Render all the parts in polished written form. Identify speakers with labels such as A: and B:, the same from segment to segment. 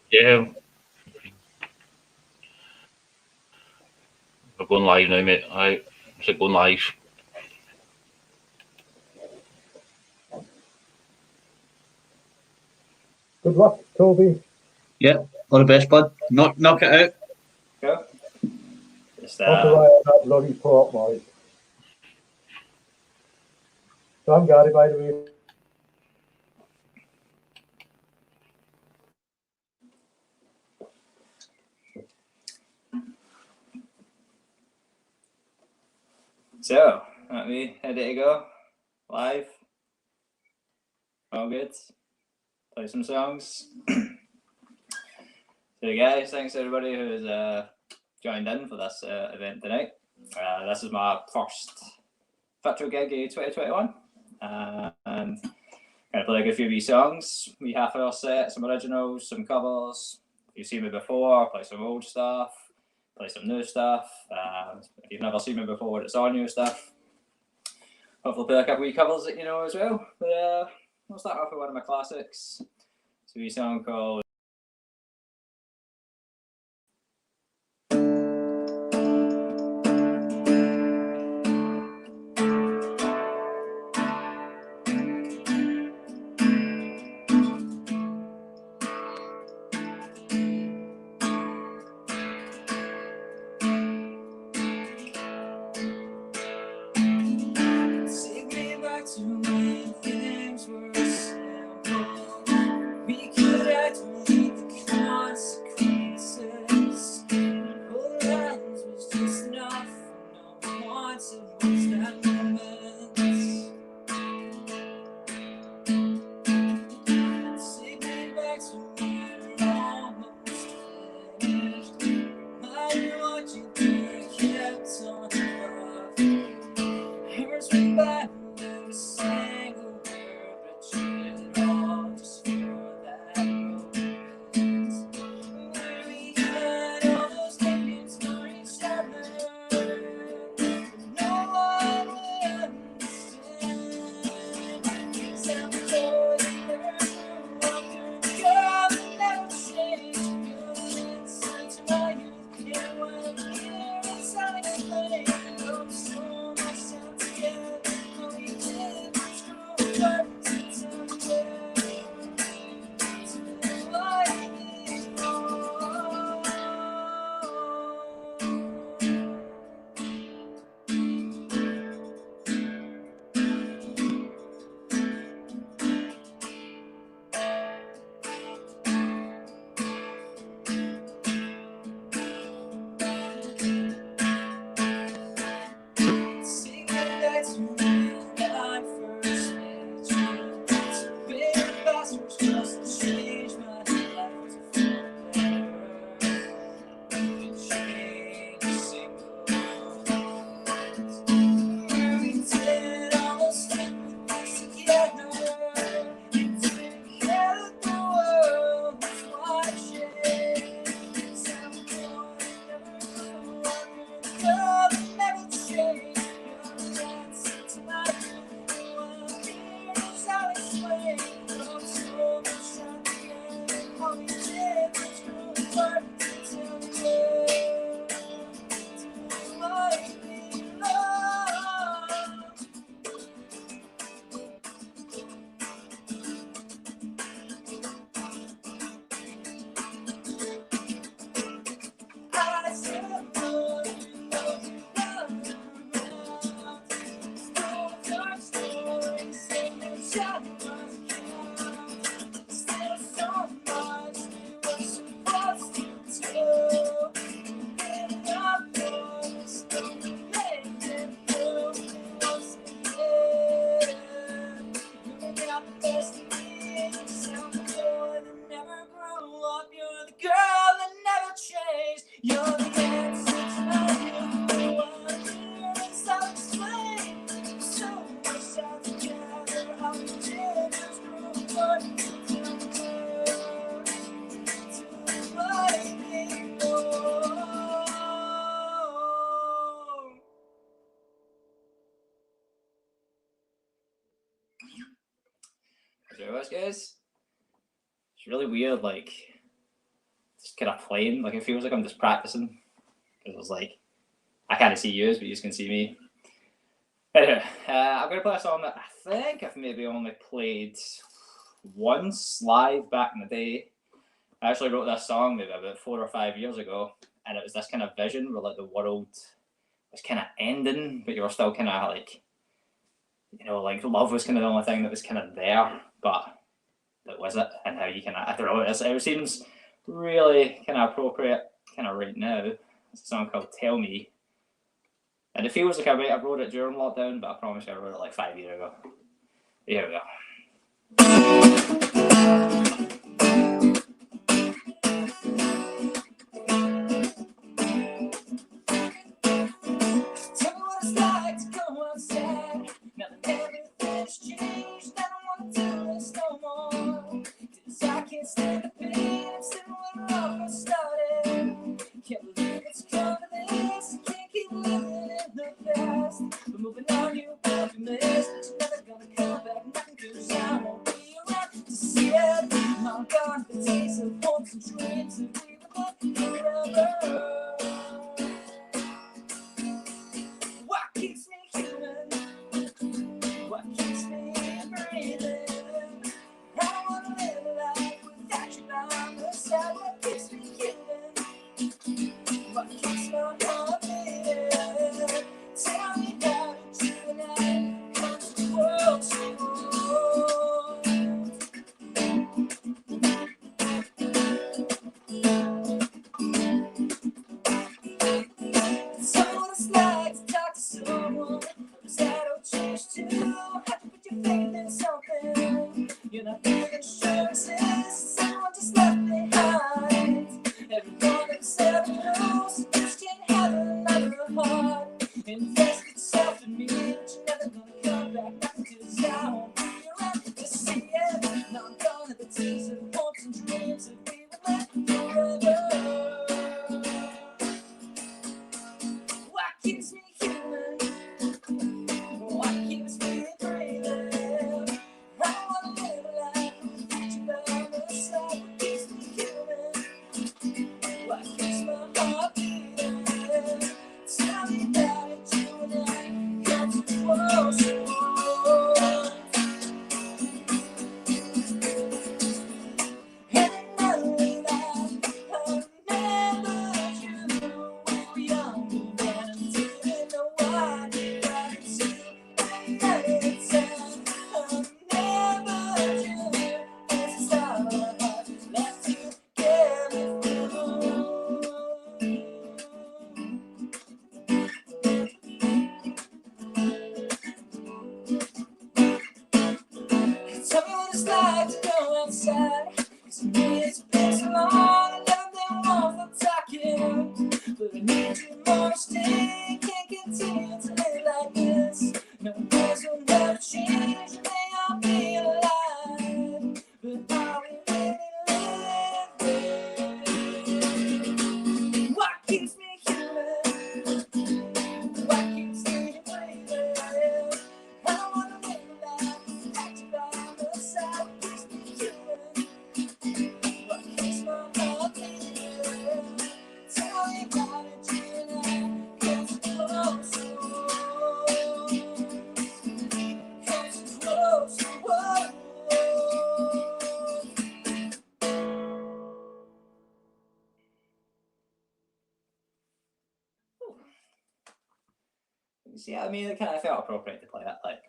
A: Yeah, we're going live now, mate. Aye, is it going live?
B: Good luck, Toby.
C: Yeah, all the best, bud. Knock it out.
D: Go. Just
B: Not to rely on that bloody port, mate. So I'm Gary, by the way.
D: So, let me ready to go. Live. All good. Play some songs. So guys, thanks everybody who's joined in for this event tonight. This is my first virtual gig of 2021. And gonna play like a few wee songs. We half-hour set, some originals, some covers. If you've seen me before, play some old stuff, play some new stuff. If you've never seen me before, it's all new stuff. Hopefully play a couple wee covers that you know as well. But I'll start off with one of my classics. It's a wee song called guys. It's really weird, like just kind of playing. Like it feels like I'm just practicing. Because it was like, I can't see you, but you can see me. Anyway, I'm going to play a song that I think I've maybe only played once live back in the day. I actually wrote this song maybe about 4 or 5 years ago, and it was this kind of vision where like the world was kind of ending, but you were still kind of like, you know, like love was kind of the only thing that was kind of there, but that was it, and how you kind of, I don't know, it seems really kind of appropriate kind of right now. It's a song called Tell Me. And it feels like I might have wrote it during lockdown, but I promise you I wrote it like 5 years ago. Here we go. Tell me what it's like to go outside. Now that everything's changed, I don't want to do this no more. 'Cause I can't stand the pain, I'm still where love first started. Can't believe it's come to this, can't keep living in the past. But moving on, you will be missed, but you're never gonna come back nothing, 'cause I won't be around to see it. I'm gone, the days of hopes and dreams that we would live forever. What keeps me human? What keeps me breathing? I don't wanna live a life without you by my side. What keeps me human? What keeps my heart beating? Tell me how to do tonight. Cause the world's so cold. Tell me what it's like to talk to someone who's had no change too. Have to put your faith in something you're not even sure exists. Someone just left behind. Everyone except knows you just can't have another heart. Invest itself in me, but you're never gonna come back. Nothing, 'cause I won't be around to see it. Now I'm gone at the days of hopes and dreams that we would live forever. What keeps me human? What keeps me breathing? I don't wanna live a life without you by my side. What keeps me human? What keeps my heart beating? Tell me about it, you and I. Come to close your eyes. And another life, I remember you. We were young then and didn't know what to do. Another time, I remember you. This is how our hearts left together through. Tell me what it's like to go outside. 'Cause to me it's been so long and never been one for talking. But I need you more to stay. Can't continue to live like this. No words will never change, and they all be alive. But are we really living? What keeps me human? What keeps me breathing? I don't wanna live a life without you by my side. What keeps me human? What keeps my heart beating? Tell me about it, you and I. Come so close, come so close, whoa. See, I mean, it kind of felt appropriate to play that, like.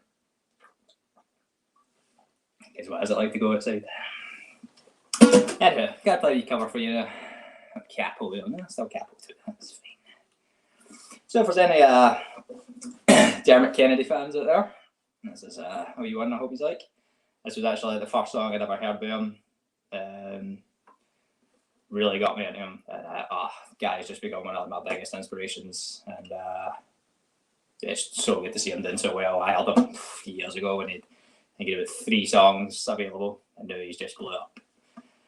D: Is what is it like to go outside? Anyway, gotta play the cover for you now. I'm capo, you know, still capo too. That's fine. So, if there's any Dermot Kennedy fans out there, this is OU1, I hope he's like. This was actually the first song I'd ever heard by him. Really got me into him. Guy's just become one of my biggest inspirations, and it's so good to see him doing so well. I heard him years ago when he had about 3 songs available, and now he's just blew up.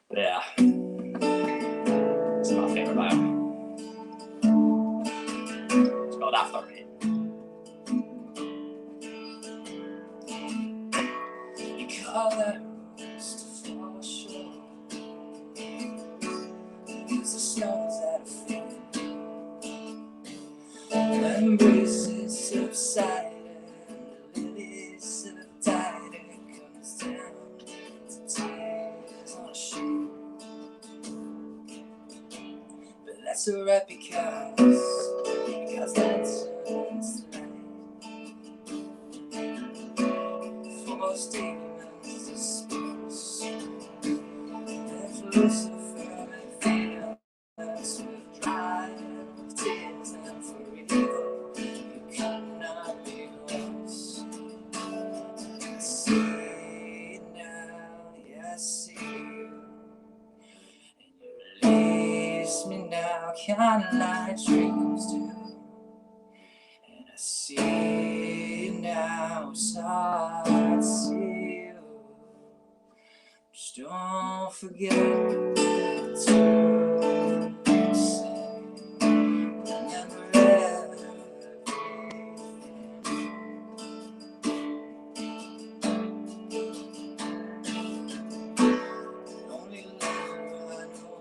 D: But yeah, it's my favourite by him. It's called After Rain. You call that rose to fall short. as the snows that are falling. Embraces subside and the lilies subtide. It comes down to tears on a shore. But that's alright because that's life. For most demons disperse, if Lucifer and Venus will dry with tears, and for evil you cannot be lost. I see it now, yeah, I see you. Release me now, kind of like dreams do. And I see now, it's hard to see you. Just don't forget to say, remember everything. Only lover I know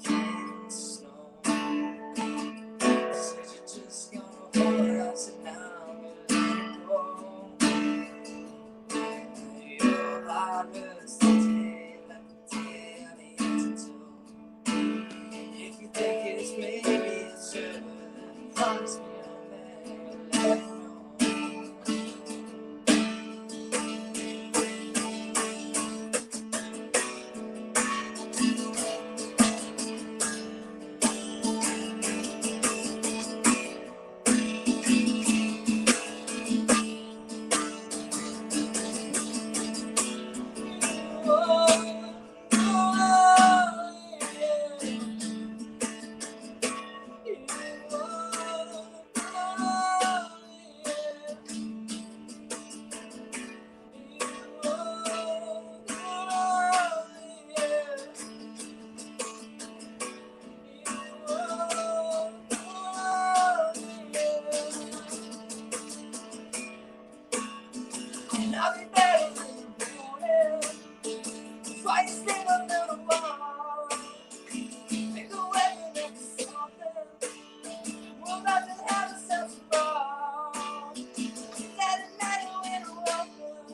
D: bring snow. Said you're just gonna hold us and now we let it go. Your heart hurts today like the day of the antidote. If you think it's maybe it's over, then promise me I'll never let it go. And I'll be better in the morning. Fight stay a little while. Make a weapon of something. We'll not just have a sense of ball. That night when we're welcome.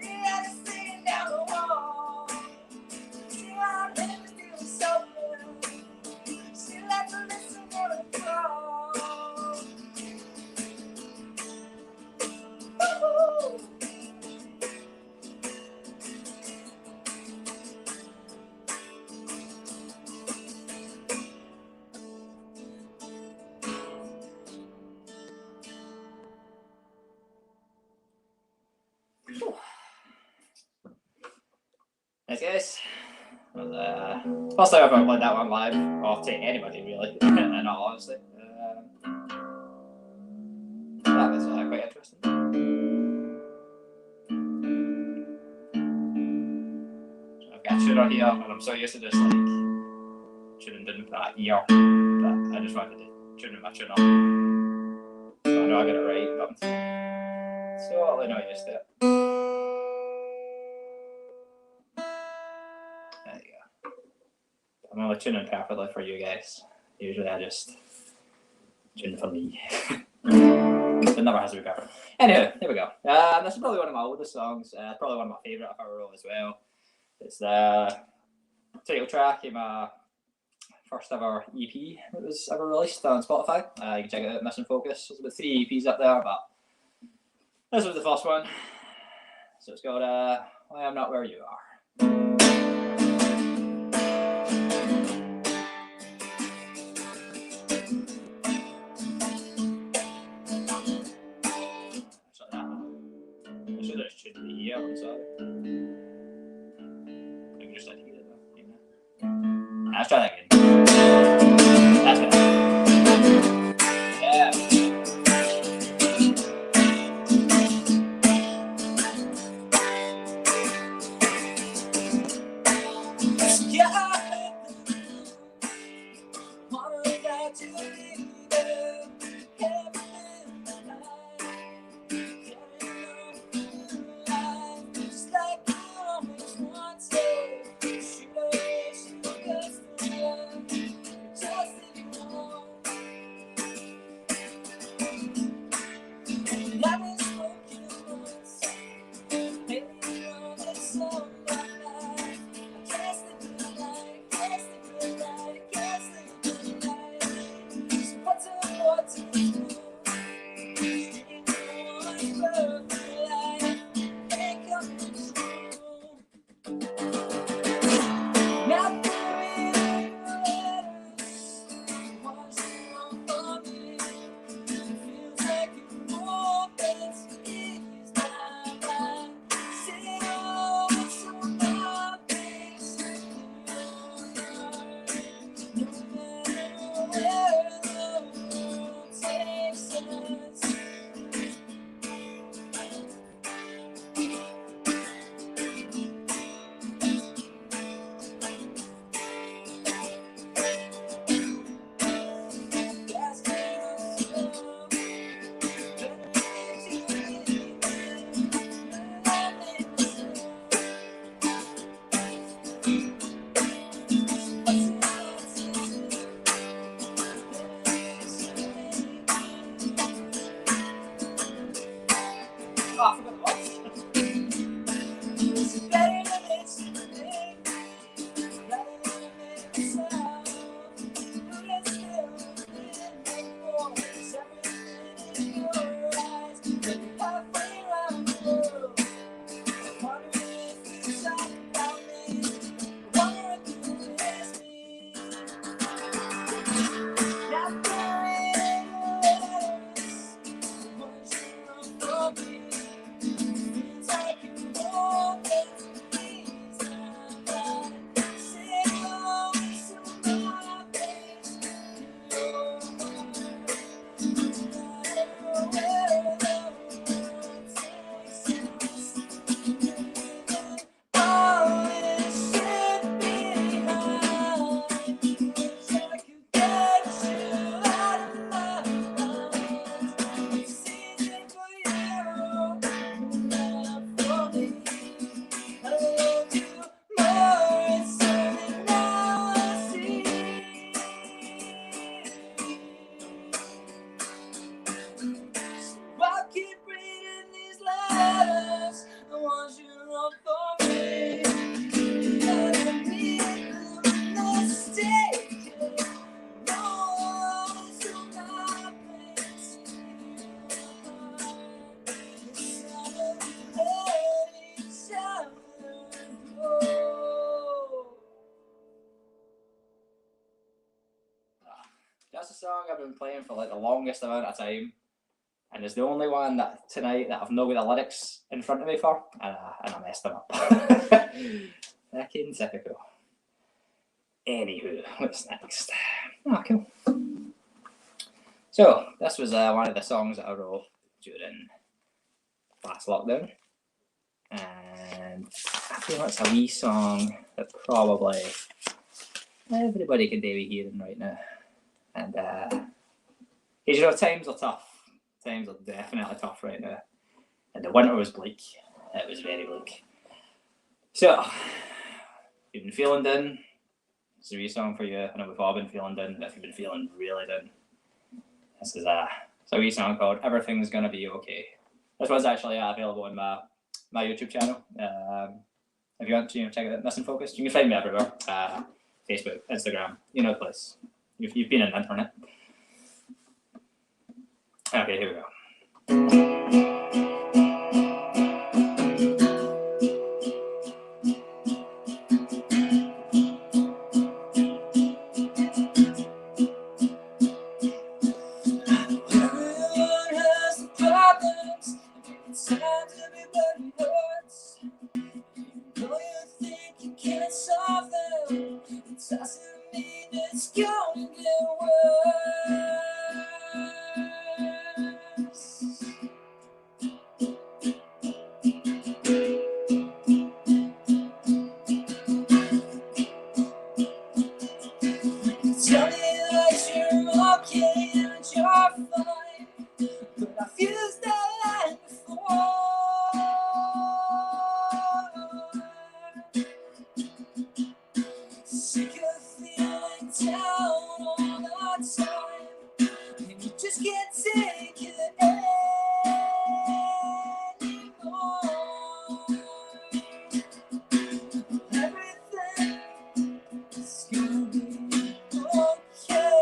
D: Yeah, just singing down the hall. See how I'm living doing something. She like to listen for the call. Woo-hoo. Thanks, guys. First time I've ever played that one live, or to anybody really, in all honesty. That was quite interesting. So I've got a tuner here, and I'm so used to just like tuning down that ear that I just wanted to tune in my tuner. So I know I got it right, but so I'll not used to it. There you go. I'm only tuning perfectly for you guys. Usually I just tune for me. It never has to be perfect. Anyway, here we go. This is probably one of my oldest songs. Probably one of my favourite I've ever wrote as well. It's the title track in my first ever EP that was ever released on Spotify. You can check it out, Missing Focus. There's about 3 EPs up there, but this was the first one. So it's called I Am Not Where You Are. Yeah, I'm sorry. I can just like to get it though. Yeah. Let's try that again. That's better. Yeah. Yeah. Wanna that you leave everything. That's a song I've been playing for like the longest amount of time, and it's the only one that tonight that I've not got the lyrics in front of me for, and I messed them up. Fucking typical. Anywho, what's next? Oh, cool. So this was one of the songs that I wrote during last lockdown, and I feel it's a wee song that probably everybody can do with hearing right now. And you know, times are tough. Times are definitely tough right now. And the winter was bleak. It was very bleak. So, if you've been feeling down, it's a wee song for you. I know we've all been feeling down, but if you've been feeling really down, this is a wee song called Everything's Gonna Be Okay. This one's actually available on my YouTube channel. If you want to check it out, Missing Focus, you can find me everywhere. Facebook, Instagram, you know the place. You've been on the internet. Okay, here we go. Everyone has the problems. It's time to be bloody hearts. You know you think you can't solve them. It doesn't mean it's going to get worse. Tell me that you're okay and you're fine, but I've used that line before. Sick of feeling down all the time, and you just can't take it anymore. Everything is gonna be okay,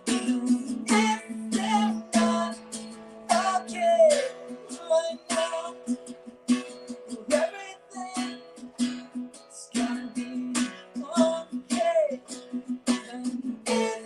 D: even if they're not okay right now. Everything is gonna be okay, and if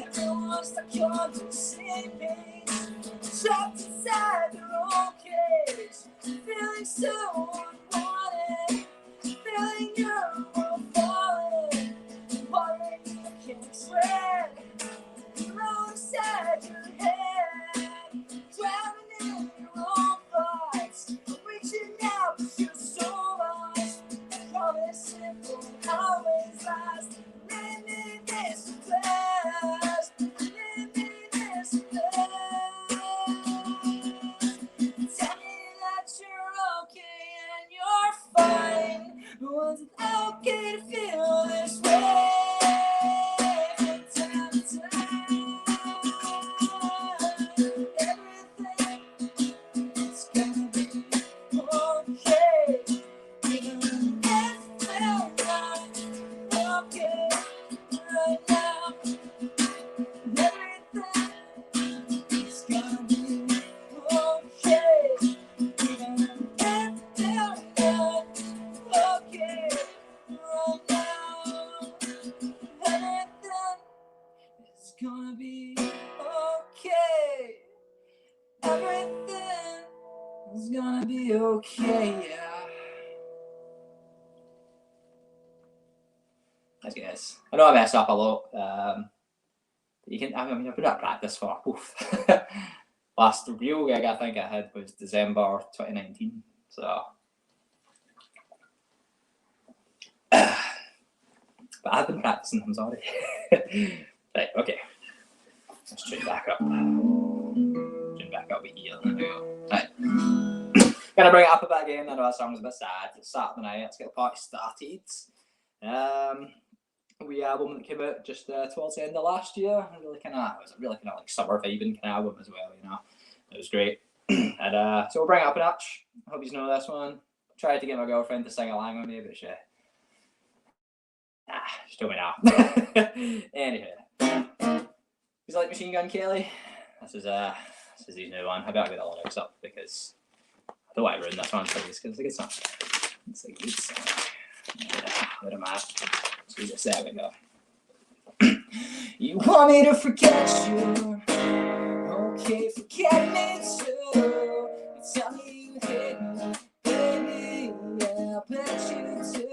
D: Everyone's stuck on the same page, trapped inside their own cage, feeling so unwanted, feeling your world falling, wondering you can't tread, the road inside your head, drowning in your own thoughts, reaching out but you're so lost, promise it won't always last, living this fast, living this fast. Tell me that you're okay and you're fine, but was it okay to feel this way from time to time? Everything is gonna be okay, even if it's not okay right now. Everything is gonna be okay, even if it's not okay right now. Everything is gonna be okay. Everything is gonna be okay, yeah. Thanks, guys. I know I messed up a lot. You can, I mean, I've been at practice for oof. Last real gig I think I had was December 2019. So, but I've been practicing. I'm sorry. Right, okay. Let's tune back up. Tune back up with here. There we go. Right. Gonna bring it up a bit again. I know that song's a bit sad. It's Saturday night. Let's get the party started. We album that came out just towards the end of last year. It was a really kind of like summer vibing kind of album as well. You know, it was great. And so we'll bring it up a notch. I hope you know this one. Tried to get my girlfriend to sing along with me, but she told me no. Anyway, you like Machine Gun Kelly? This is his new one. I better get the lyrics up because I don't want to ruin this one for you because it's a good song. It's a good song. Yeah, where am I? Jesus, there we go. You want me to forget you? Okay, forget me too. You tell me you hate me, baby. Yeah, I bet you do.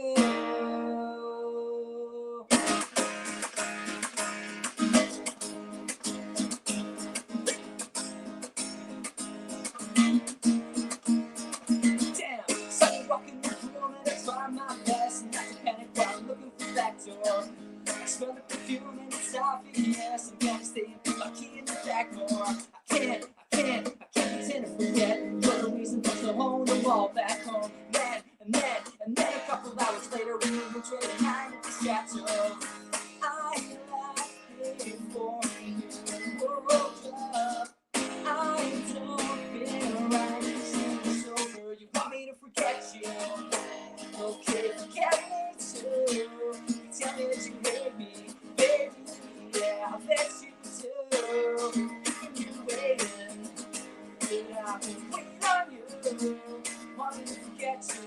D: Damn, sunny walking with a woman, I try my best not to panic while I'm looking for that door. I smell the perfume and it's obvious. I'm gonna stay and put my key in the back door. I can't pretend to forget. You're the reason for the home, the wall back home. And then a couple hours later, we were trading behind at the chapter. I left before you woke up. I don't feel right. It's over. You want me to forget you? Okay, forget me too. You tell me that you hate me, baby. Yeah, I bet you do. You're waiting, but I've been waiting on you. Want me to forget you?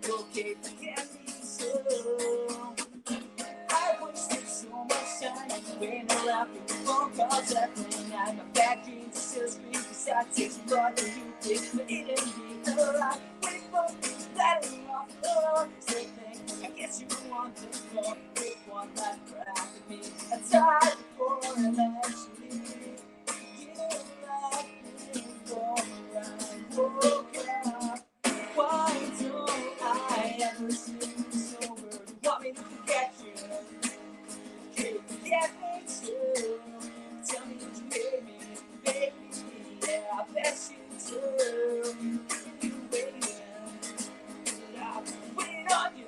D: Okay, forget me too. I wasted so much time waiting around for your phone calls every night. My bad dreams still scream because I take some blood and you think, but it ain't me. Alright, wait for me, letting off the door. Still think, I guess you want this more. With one last crack at me. I died before eventually you left me for I woke up. Why don't I ever sleep sober? You want me to forget you? Can you forget me too? Tell me that you hate me, baby. Yeah, I bet you do. You're waiting, but I've been waiting on you.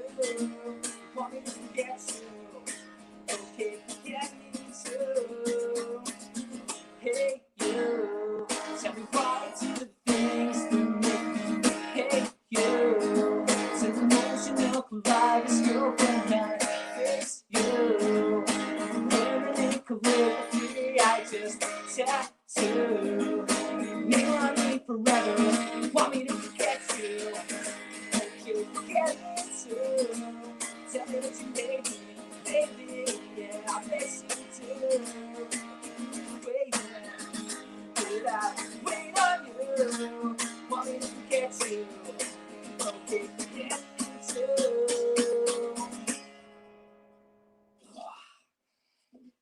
D: Want me to forget you? Okay, forget me too. Hey, you. Tell me why to the things that make me hate you. It's an emotional kaleidoscope and I fix you. Everything calligraphy, I just tattoo. You want me forever, want me to forget you. You forget me too. Tell me that you made me, baby. Yeah, I miss you too. Wait, did I wait on you? Want me to forget you? Okay, forget you too.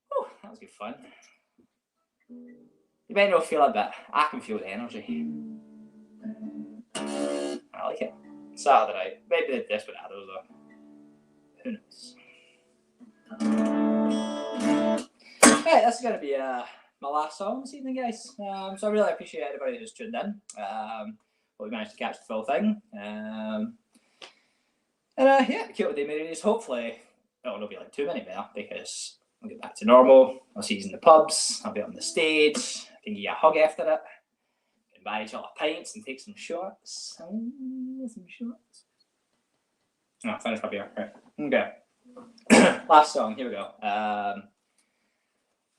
D: Whew, that was good fun. You may not feel it, but I can feel the energy. I like it. Saturday night. Maybe the Desperados though. Who knows? Right, that's going to be my last song this evening, guys. So I really appreciate everybody who's tuned in. We managed to catch the full thing. Yeah, keep up with the amenities. Hopefully, it'll not be like too many more because I'll get back to normal. I'll see you in the pubs. I'll be on the stage. I can give you a hug after it. Can buy each other pints and take some shots. Some shots. Oh, finish my beer. Right. Okay. Last song. Here we go. I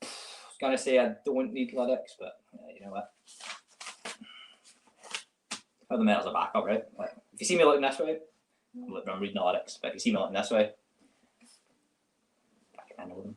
D: was gonna say I don't need lyrics, but you know what? Oh, the medals are back up, right? Like, if you see me looking this way, I'm reading the lyrics. But if you see me looking this way, I know them.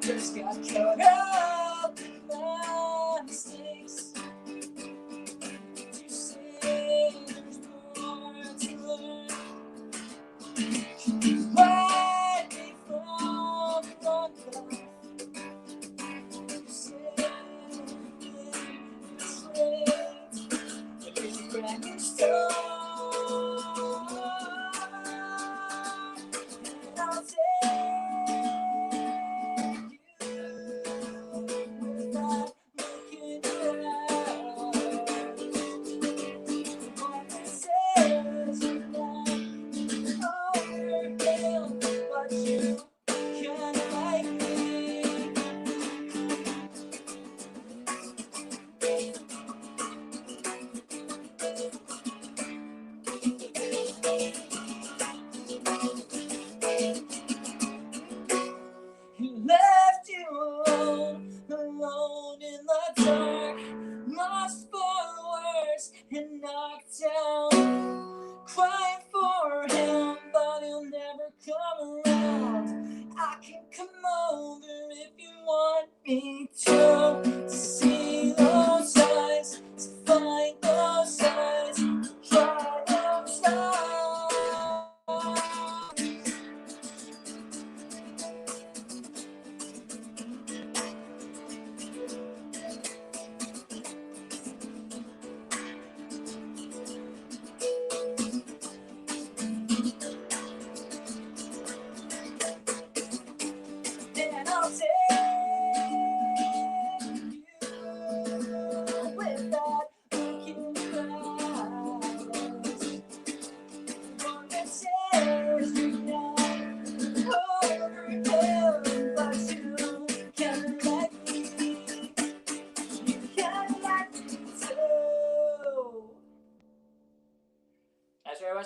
D: Just got caught up in my mistakes. You say there's more to learn. You hide me from the wrong path. You say it's late, but there's a brand new start. And I'll take alone in the dark, lost for words and knocked down, crying for him, but he'll never come around. I can come over if you want me to see those eyes, to find those eyes, to try those eyes.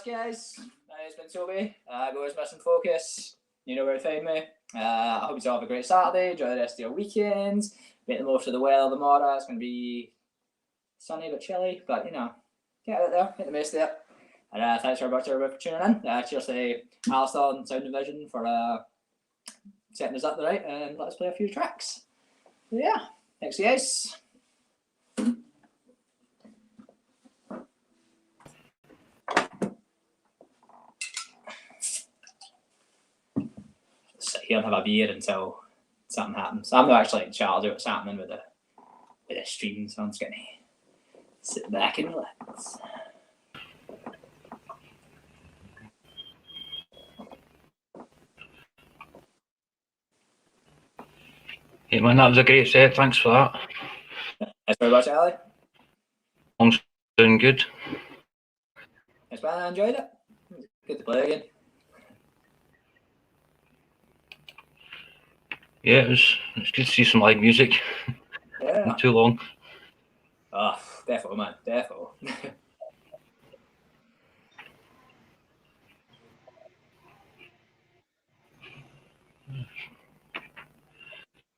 D: course, guys, it's been Toby. I've always missing focus. You know where to find me. I hope you all have a great Saturday. Enjoy the rest of your weekends. Make the most of the weather tomorrow. It's going to be sunny but chilly, but you know, get out there, make the most of it. And thanks very much everybody for tuning in. Cheers to Alistair and Sound Division for setting us up tonight and let us play a few tracks. So yeah, thanks guys. Sit here and have a beer until something happens. I'm not actually in charge of what's happening with the stream, so I'm just gonna sit back and relax.
A: Hey man, that was a great set. Thanks for that.
D: Thanks very much, Ali.
A: Song's doing good.
D: Thanks, man. I enjoyed it. Good to play again.
A: Yeah, it's good to see some live music.
D: Yeah.
A: Not too long.
D: Oh, definitely, man. Definitely.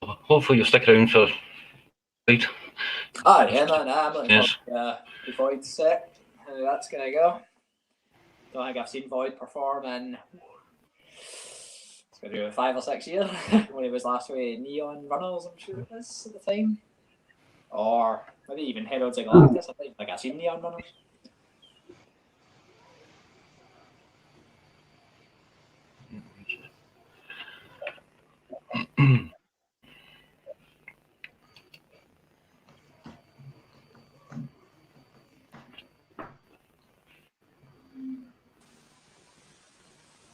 A: Hopefully you'll stick around for right.
D: Oh yeah, man. I'm looking
A: Yes.
D: forward to Void's set. How that's gonna go. Don't think I've seen Void perform in it's gonna be 5 or 6 years when he was last with Neon Runners, I'm sure it was at the time. Or maybe even Heralds of Galactus. I think I've seen Neon Runners.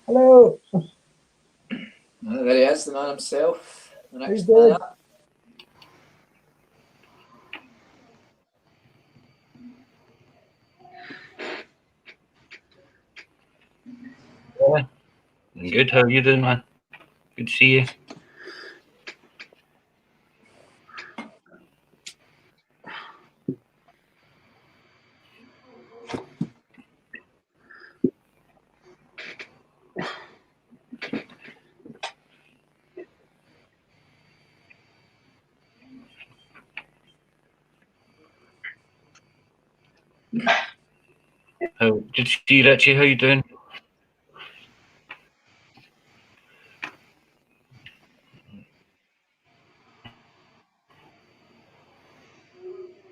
B: Hello.
D: There he is, the man himself. The next
B: He's dead.
D: man up.
A: Yeah. Good. How are you doing, man? Good to see you. How good to see you, Richie. How you doing?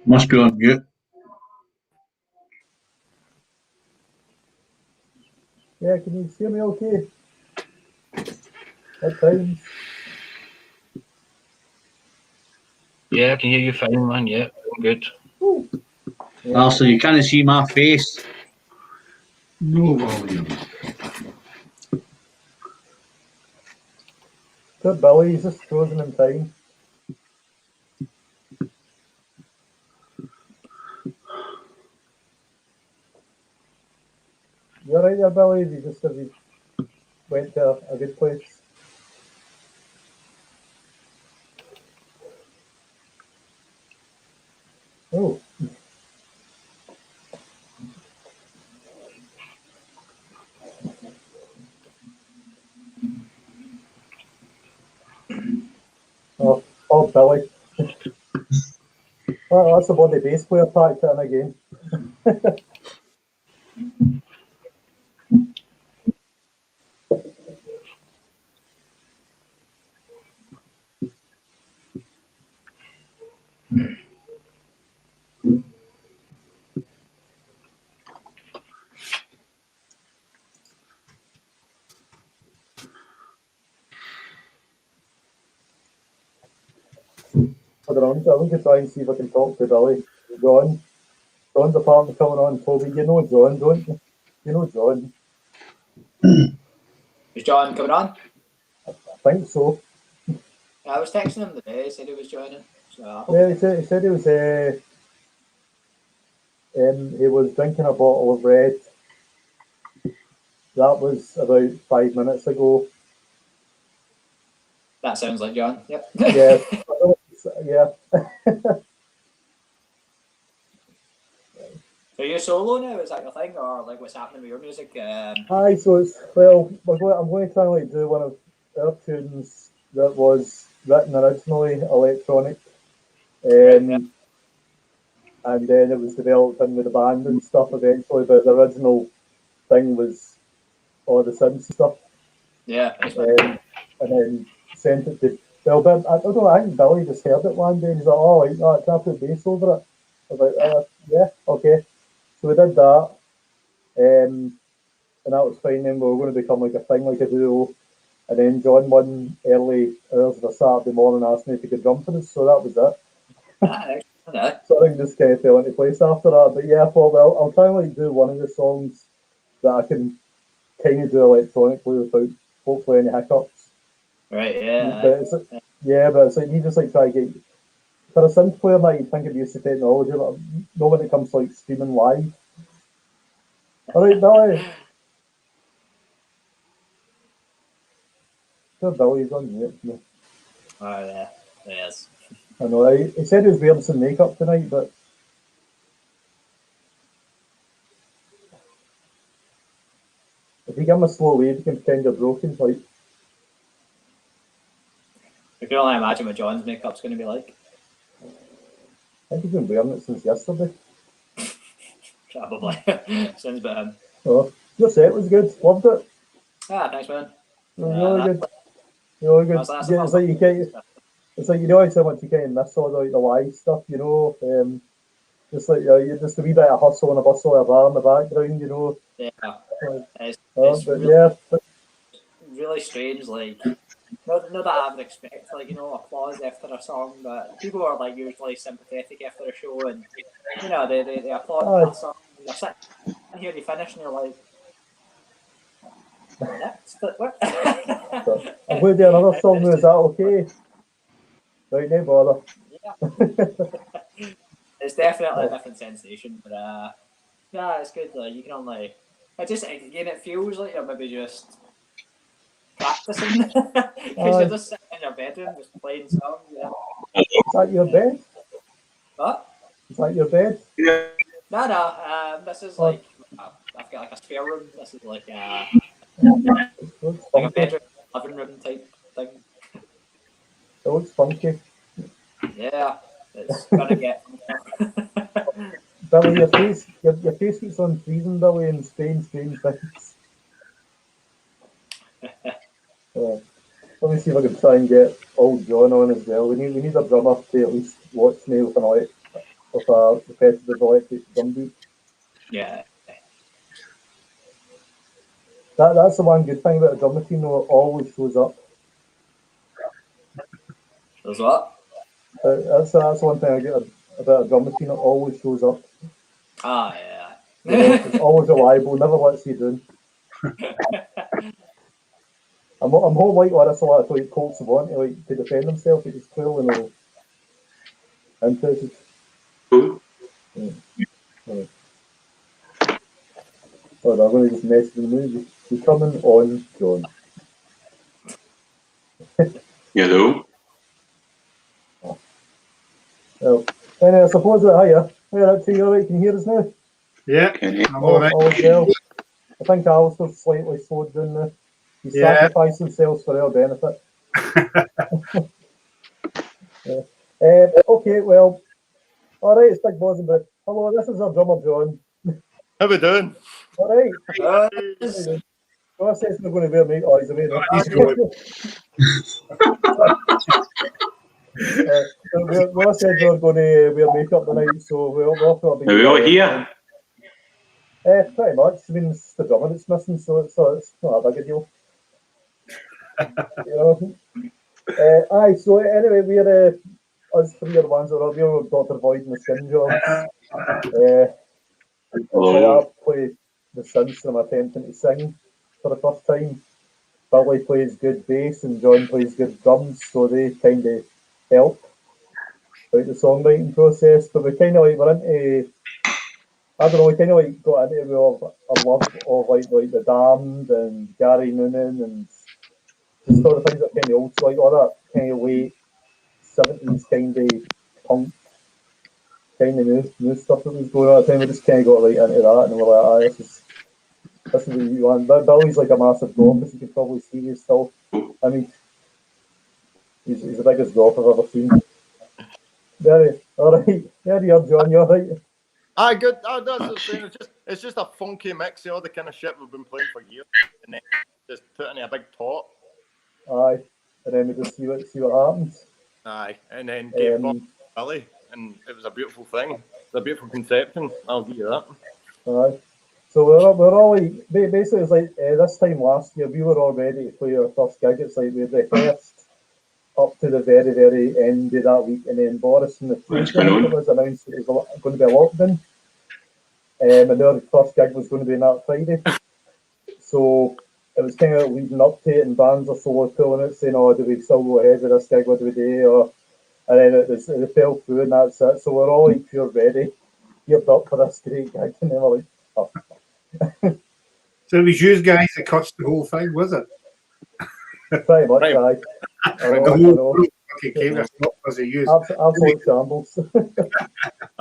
C: Must be on mute.
B: Yeah, can you hear me okay? At times.
A: Yeah, I can hear you fine, man. Yeah, I'm good.
B: Yeah.
C: Also, you can't see my face. No volume.
B: Good Billy, he's just frozen in time. You're right there, Billy, if you went to a good place. Oh. Oh, Billy. Oh, that's the one the bass player packed in again. I don't know, I'm going to try and see if I can talk to Billy. John's apparently coming on, Toby. You know John, don't you? You know John.
D: Is John coming on?
B: I think so.
D: I was texting him today, he said he was joining. So
B: Yeah, he said he was drinking a bottle of red. That was about 5 minutes ago.
D: that sounds like John. Yep.
B: Yeah, yeah.
D: So are you solo now? Is that your thing, or like what's happening with your music?
B: Aye, so it's well, I'm going to try and like do one of our tunes that was written originally electronic,
D: Yeah.
B: and then it was developed in with the band and stuff eventually. But the original thing was all the synth stuff,
D: Yeah, nice man.
B: and then sent it to. Well, but I don't know. I think Billy just heard it one day and he's like, "Oh, like that, can I put bass over it?" I was like, "Yeah, okay." So we did that, and that was fine. Then we were going to become like a thing, like a duo. And then John one early hours of a Saturday morning asked me if he could drum for us, so that was it.
D: Yeah.
B: So I think just kind of fell into place after that. But yeah, I thought, well, I'll try and like do one of the songs that I can kind of do electronically without hopefully any hiccups.
D: Right, yeah.
B: But it's, but it's like you just like try to get for a synth player now. You think of use of technology, but not when it comes to like streaming live. All right, Billy. Sure, Billy's on mute. No.
D: Oh yeah, yes.
B: I know. He said he was wearing some makeup tonight, but if you give him a slow wave, you can pretend you're broken. Like,
D: I can only imagine what John's makeup's going to be like.
B: I think he's been wearing it since yesterday.
D: Probably. Sounds about him.
B: Oh, your set was good. Loved it.
D: Ah, thanks, man.
B: It was really good. Really good.
D: That's
B: Yeah, it's like you can't. It's like you know how much you kind of miss all the like the live stuff. You know, just like you just a wee bit of hustle and a bustle of a bar in the background. You know.
D: Yeah. It's
B: But
D: really,
B: yeah.
D: really strange. Like, not that I would expect, like, you know, applause after a song, but people are like usually sympathetic after a show, and you know, they applaud that song. And you're sitting here, you finish, and you're like, next, what?
B: I'm going to do another song. Is that okay? Right, no bother.
D: Yeah. It's definitely a different sensation, but yeah, it's good. Like, you can only, again, it feels like you're maybe just practicing because you're just sitting in your bedroom just playing songs. Yeah.
B: Is that your bed?
D: What?
B: Is that your bed?
C: Yeah.
D: No. This is like I've got like a spare room. This is like a bedroom, living room type thing.
B: It looks funky.
D: Yeah, it's gonna get.
B: Billy, your face keeps on freezing, Billy, and strange things. Let me see if I can try and get old John on as well. We need a drummer to at least watch me with a repetitive electric drum beat.
D: Yeah.
B: That's the one good thing about a drummer team, though, it always shows up.
D: There's what?
B: That's one thing I get about a drummer team, it always shows up.
D: Ah, yeah.
B: You know, it's always reliable, never lets you down. I'm whole like this a lot of like Colts want to defend themselves, it's clearly no interested. Oh, I'm going to just message them. You're coming on, John.
C: Hello.
B: Well, anyway, I suppose that hiya. We're up to you, right? Can you hear us now?
E: Yeah, I'm all right.
B: Well. I think Alistair's slightly slowed down now. He's sacrificed himself for our benefit. Okay, well, all right, it's Big Bosenberg. Hello, this is our drummer, John.
E: How we doing?
B: All right. God says we're going to wear makeup. Oh, he's away now. Ross said we were going to wear makeup tonight, so we're off to a big.
C: Are we all here?
B: Pretty much. I mean, it's the drummer that's missing, so it's not a big a deal. You know. Aye. So anyway, we're us three are the ones that are here with Dr. Void and the SKINJOBS.
C: Hello.
B: I play the synths and I'm attempting to sing for the first time. Billy plays good bass and John plays good drums, so they kind of help out the songwriting process. But we kind of like we're into, I don't know, we kind of like got into a love of like the Damned and Gary Noonan and just all the things that are kind of old, so like all that kind of late 70s kind of punk kind of new stuff that was going on at the time. We just kind of got right into that, and we're like, this is what you want. But Billy's like a massive golf, as you can probably see. He's still, I mean, he's the biggest golf I've ever seen. There, all right. There you are, John. You're right.
E: Aye, good. That's what I'm saying. It's just a funky mix of all the kind of shit we've been playing for years, and then just put in a big pot.
B: Aye, and then we just see what happens.
E: Aye, and then gave Bob Billy, and it was a beautiful thing. It's a beautiful conception. I'll give you that.
B: Aye. So we're all like, basically it's like this time last year we were all ready to play our first gig. It's like we had rehearsed up to the very, very end of that week, and then Boris and the Tuesday was announced that it was going to be a lockdown, and our first gig was going to be on that Friday. So it was kind of leading up to it, and bands are sort of pulling it, saying, "Oh, do we still go ahead with this gig? What do we do?" And then it fell through, and that's it. So we're all like pure ready, geared up for this great gig, and then we're like, "Oh."
C: So it was you guys that cuts the whole thing, was it?
B: Pretty much, aye.
C: The whole group came up as a use.
B: Absolute shambles.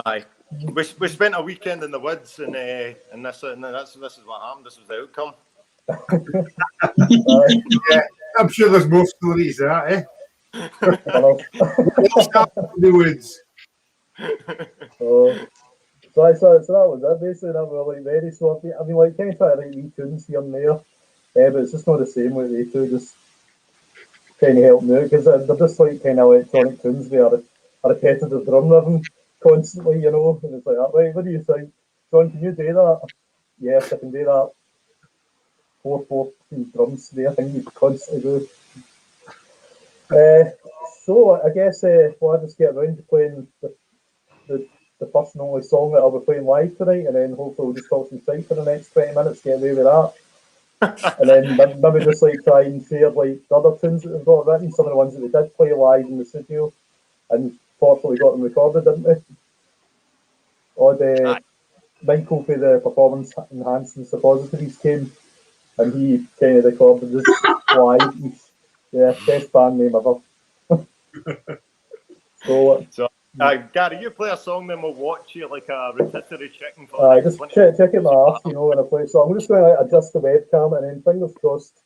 E: Aye. We spent a weekend in the woods, and this is what happened. This was the outcome.
C: Yeah, I'm sure there's more stories of that, eh? In the woods.
B: So that was it. Basically, that we were like ready. So I mean, like, kind of try to write wee tunes here and there, but it's just not the same with they two. Just kind of help me out because they're just like kind of electronic tunes with a repetitive drum rhythm constantly, you know. And it's like, right, what do you think, John? Can you do that? Yes, I can do that. 4/4 drums there. I think you constantly do. So I guess we'll just get around to playing the first and only song that I'll be playing live tonight, and then hopefully we'll just talk some shite for the next 20 minutes, get away with that. And then maybe just like try and share like the other tunes that we've got written, some of the ones that we did play live in the studio, and fortunately got them recorded, didn't we? Or Michael for the performance enhancing suppositories came, and he kind of recorded this live. Yeah, best band name ever. So
E: Gary, you play a song, then we'll watch you like a rotisserie chicken for
B: just check it off, you know, when I play. So I'm just going to adjust the webcam, and then fingers crossed.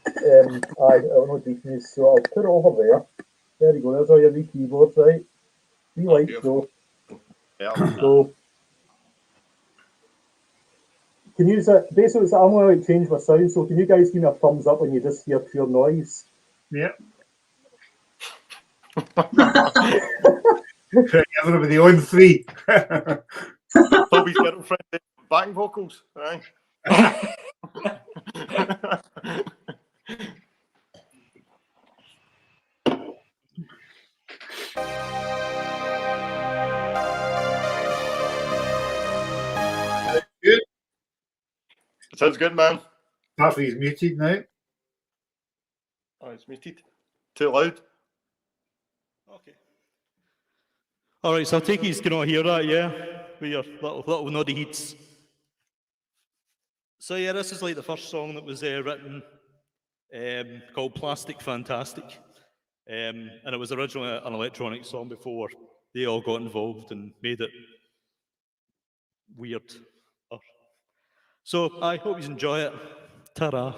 B: I don't know decent, so I'll put it over there. There you go. There's all your wee keyboards, right? Wee lights, so.
E: Yeah.
B: So can you basically? I'm going to change my sound. So can you guys give me a thumbs up when you just hear pure noise?
C: Yeah. Everybody on 3.
E: Toby's girlfriend backing vocals, right?
C: Good.
E: Sounds good, man.
C: Parsley's muted now.
E: Oh, it's muted. Too loud.
F: Okay. All right, so I take it you cannot hear that, yeah? With your little noddy heats. So yeah, this is like the first song that was written called Plastic Fantastic. And it was originally an electronic song before they all got involved and made it weird. So I hope you enjoy it. Ta-ra.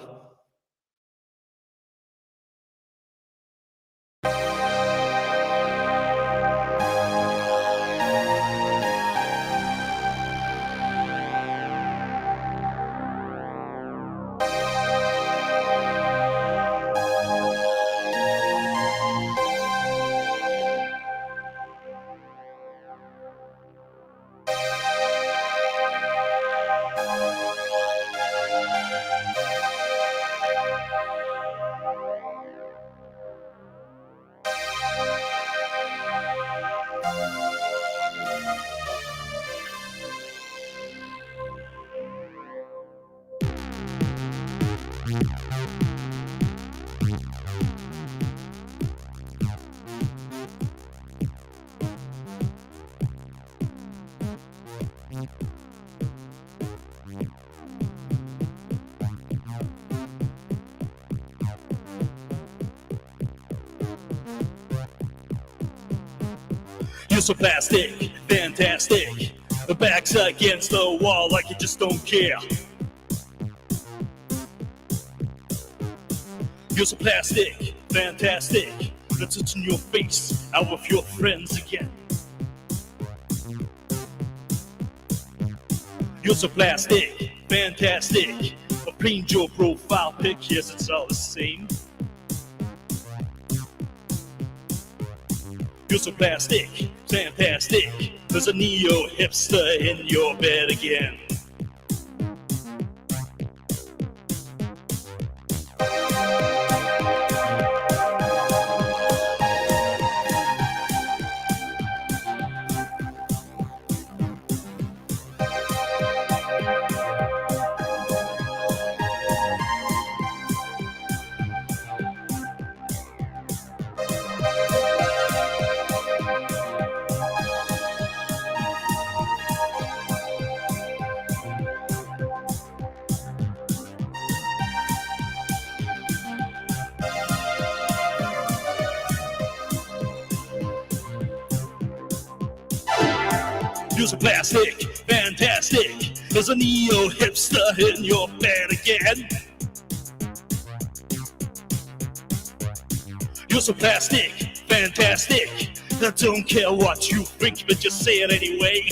F: so plastic, fantastic. The back's against the wall like you just don't care. You're so plastic, fantastic. Let's touch in your face, out with your friends again. You're so plastic, fantastic. A paint your profile pic, yes, it's all the same. You're so plastic, fantastic. There's a neo-hipster in your bed again. You're so plastic, fantastic. There's a neo-hipster in your bed again. You're so plastic, fantastic. I don't care what you think, but just say it anyway.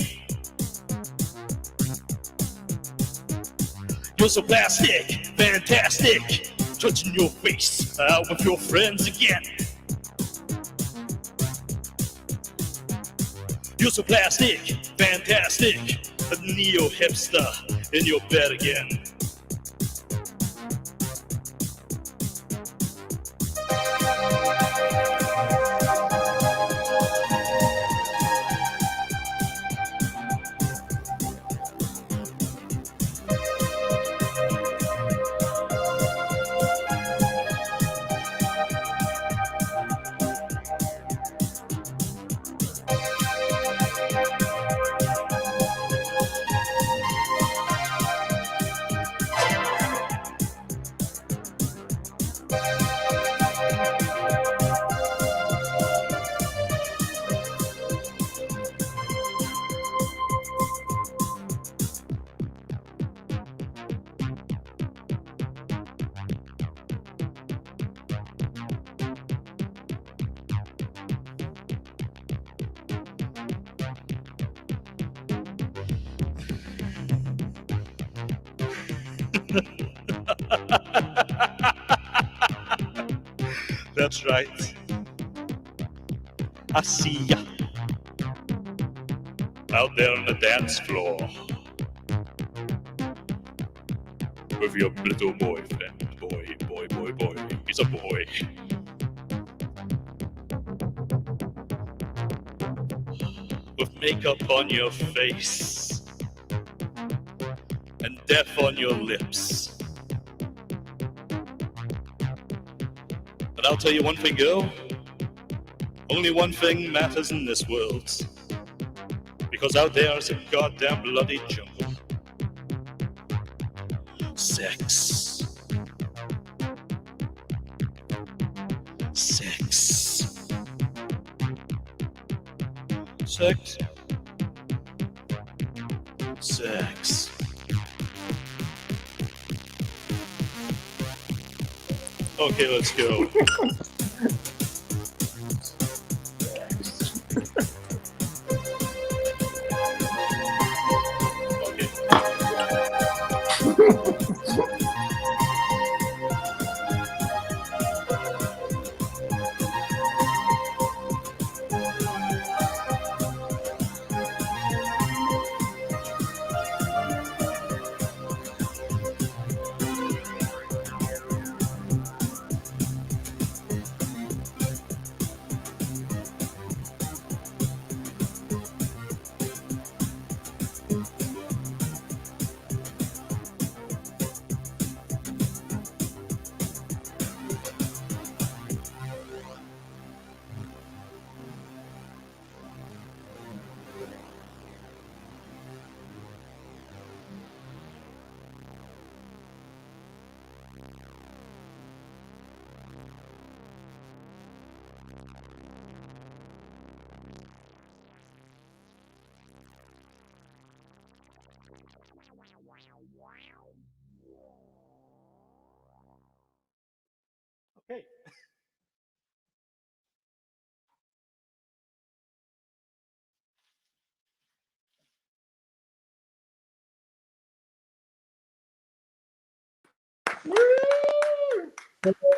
F: You're so plastic, fantastic. Touching your face out with your friends again. You're so plastic, fantastic. A neo-hipster in your bed again. That's right. I see ya out there on the dance floor with your little boyfriend. Boy. He's a boy. With makeup on your face and death on your lips. But I'll tell you one thing, girl. Only one thing matters in this world. Because out there is a goddamn bloody jungle. Sex. Sex. Sex. Sex. Okay, let's go.
E: Okay.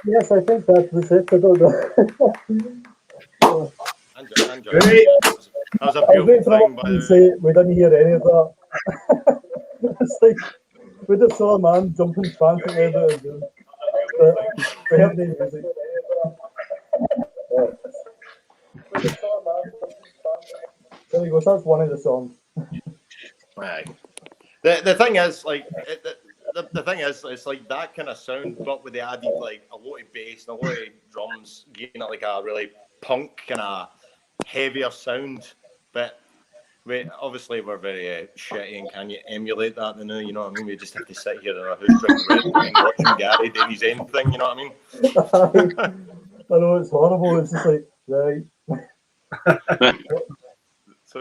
B: Yes, I think that was it. I don't know.
E: Andrew.
C: Great.
E: That was a
B: I was
E: beautiful
B: waiting for
E: thing,
B: them
E: by
B: to
E: the
B: say we didn't hear any of that. It's like we just saw a man jumping frantically about it, but we heard the music. Yeah. There we go. So that's one of the songs.
E: Aye. The thing is, like, the thing is, it's like that kind of sound, but with the added, like, a lot of bass and a lot of drums, giving it like a really punk kind of heavier sound. But we're very shitty, and can you emulate that? You know what I mean? We just have to sit here in our house drinking Red Wine, watching Gary doing his own thing. You know what I mean?
B: I know it's horrible. It's just like right.
E: So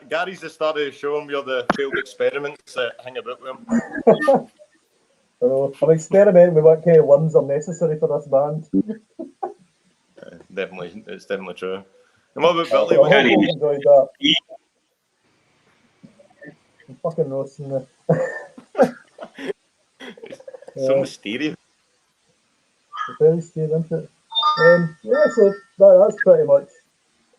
E: Gary's the start of the show, and we're the failed experiments that hang about with him.
B: I know. I'm experimenting with what kind of limbs are necessary for this band.
E: Definitely, it's definitely true. And what about
B: I
E: Billy?
B: hope
E: What,
B: you enjoyed that. I'm fucking roasting it.
E: so mysterious.
B: It's very stayed into it. Yeah, so that's pretty much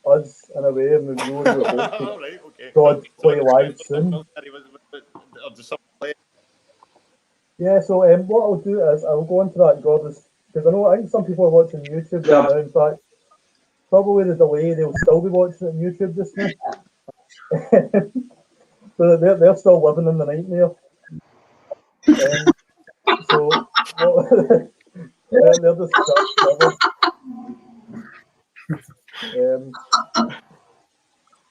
B: us in a way. I mean, we would hope to
E: All right, okay.
B: God
E: So
B: play
E: the
B: live
E: rest of
B: soon.
E: them, or just some play.
B: Yeah, so what I'll do is I'll go into that Godless because I think some people are watching YouTube right now. In fact, probably the delay they'll still be watching it on YouTube just now. So they're still living in the nightmare. So what, they're just covered.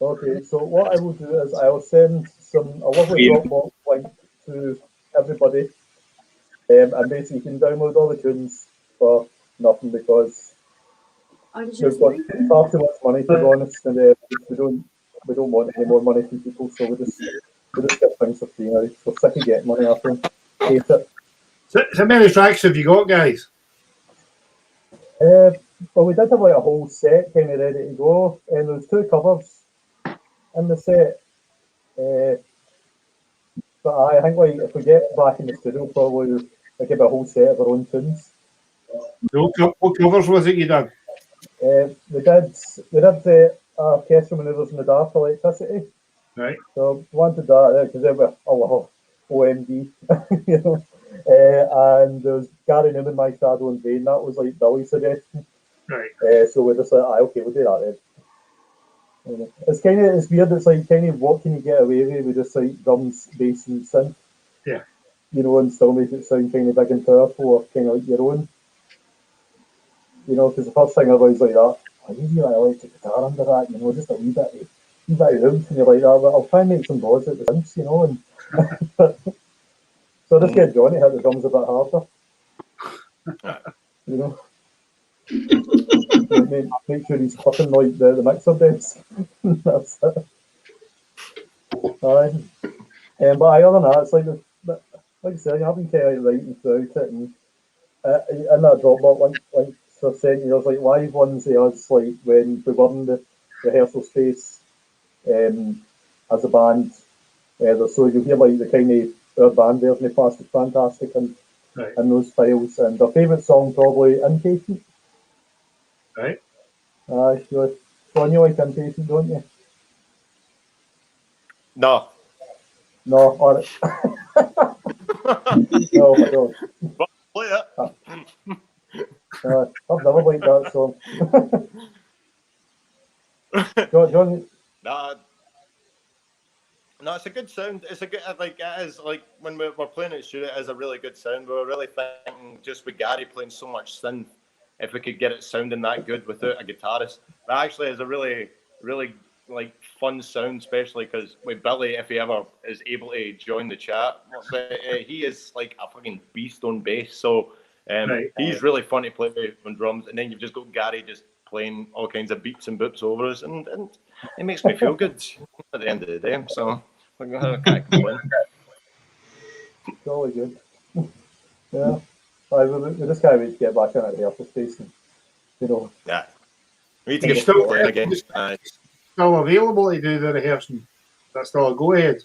B: Okay, so what I will do is I will send a lovely Dropbox link to everybody, and basically you can download all the tunes for nothing because we've got far too much money to be honest, and we don't want any more money from people, so we just get things for free now. We're sick of getting money after them. Hate it.
C: So how many tracks have you got, guys?
B: Well, we did have like a whole set kind of ready to go, and there was 2 covers in the set. But I think like if we get back in the studio, probably like have a whole set of our own tunes.
C: What covers was it you done?
B: We did the orchestral manoeuvres in the dark for electricity.
C: Right.
B: So wanted that because they were OMD, you know. And there was Gary Newman, My Shadow and Vain. That was like Billy's suggestion.
C: Right.
B: So we're just like, okay, we'll do that then. It's weird. It's like kind of what can you get away with just like drums, bass, and synth.
C: Yeah.
B: You know, and still make it sound kind of big and powerful or kind of like your own. You know, because the first thing I was like that, I need like electric guitar under that. You know, just a wee bit of oomph, and you're like that. But I'll try and make some balls at the synths, you know. And so I just get Johnny hit the drums a bit harder. You know. Make sure he's clipping like the mixer desk. That's it. But other than that, it's like like I said, you haven't kind of writing throughout it, and in that Dropbox link for sent you, there's like live ones of us like when we were in the rehearsal space as a band. So you hear like the kind of our band version of Plastic Fantastic and in those files, and our favourite song probably Impatient.
C: Right.
B: Sure. Sean, you like Impatient, don't you?
E: No.
B: No, alright. No, I don't.
E: But play it.
B: I've never liked that song. John,
E: No, it's a good sound. It's a good, like, it is, like, when we're playing it, it is a really good sound. We were really thinking, just with Gary playing so much synth, if we could get it sounding that good without a guitarist. But actually, it's a really, really, like, fun sound, especially because with Billy, if he ever is able to join the chat, but he is, like, a fucking beast on bass. So he's really fun to play on drums. And then you've just got Gary just playing all kinds of beeps and boops over us. And it makes me feel good at the end of the day. So I can't complain.
B: Jolly good. Yeah. We just can't wait to get back into the rehearsal space and, you know.
E: Yeah. We need to
B: Are
E: get
B: you
C: still
E: playing again.
C: still available to do the rehearsing? That's still a go ahead.